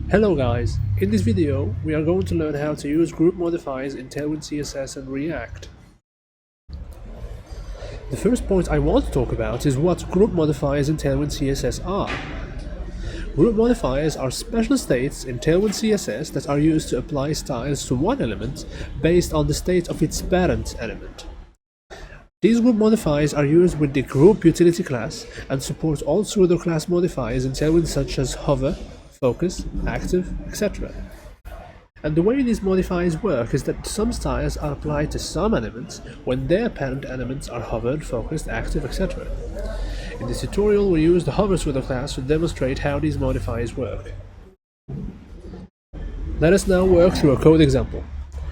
Hello guys, in this video we are going to learn how to use group modifiers in Tailwind CSS and React. The first point I want to talk about is what group modifiers in Tailwind CSS are. Group modifiers are special states in Tailwind CSS that are used to apply styles to one element based on the state of its parent element. These group modifiers are used with the group utility class and support all pseudo-class modifiers in Tailwind such as hover, focus, active, etc. And the way these modifiers work is that some styles are applied to some elements when their parent elements are hovered, focused, active, etc. In this tutorial we use the hover pseudo class to demonstrate how these modifiers work. Let us now work through a code example.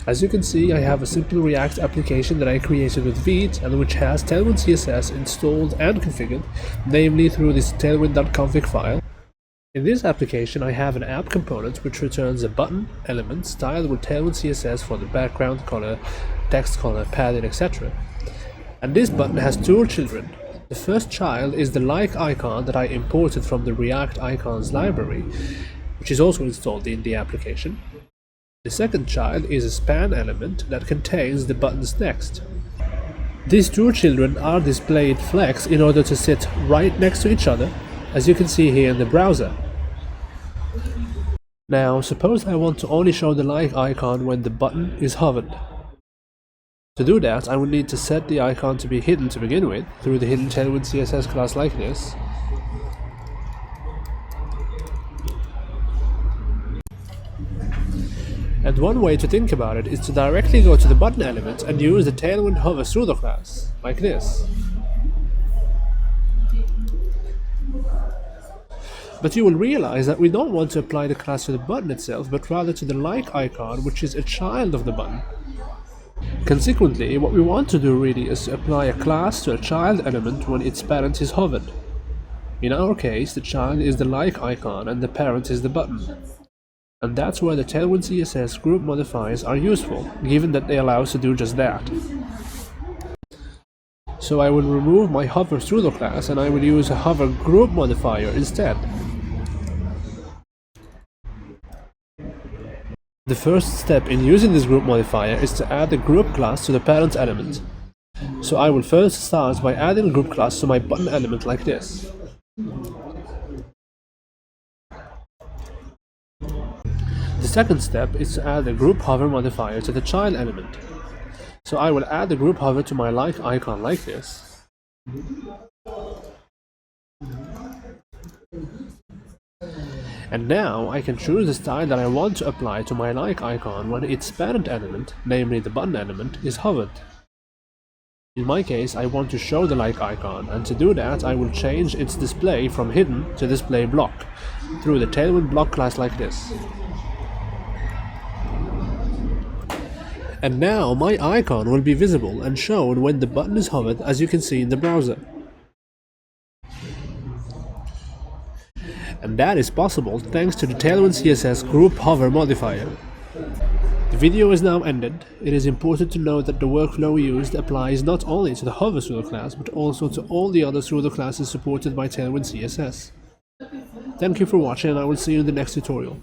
As you can see, I have a simple React application that I created with Vite and which has Tailwind CSS installed and configured, namely through this tailwind.config file. In this application I have an app component which returns a button element styled with Tailwind CSS for the background color, text color, padding, etc. And this button has two children. The first child is the like icon that I imported from the React icons library, which is also installed in the application. The second child is a span element that contains the button's text. These two children are displayed flex in order to sit right next to each other, as you can see here in the browser. Now, suppose I want to only show the like icon when the button is hovered. To do that, I will need to set the icon to be hidden to begin with, through the hidden Tailwind CSS class like this. And one way to think about it is to directly go to the button element and use the Tailwind hover pseudo class, like this. But you will realize that we don't want to apply the class to the button itself, but rather to the like icon, which is a child of the button. Consequently, what we want to do really is to apply a class to a child element when its parent is hovered. In our case, the child is the like icon and the parent is the button. And that's where the Tailwind CSS group modifiers are useful, given that they allow us to do just that. So I will remove my hover pseudo class and I will use a hover group modifier instead. The first step in using this group modifier is to add a group class to the parent element. So I will first start by adding a group class to my button element like this. The second step is to add a group hover modifier to the child element. So I will add the group hover to my like icon like this. And now I can choose the style that I want to apply to my like icon when its parent element, namely the button element, is hovered. In my case, I want to show the like icon, and to do that I will change its display from hidden to display block through the Tailwind block class like this. And now my icon will be visible and shown when the button is hovered, as you can see in the browser. And that is possible thanks to the Tailwind CSS group hover modifier. The video is now ended. It is important to note that the workflow used applies not only to the hover pseudo class, but also to all the other pseudo classes supported by Tailwind CSS. Thank you for watching, and I will see you in the next tutorial.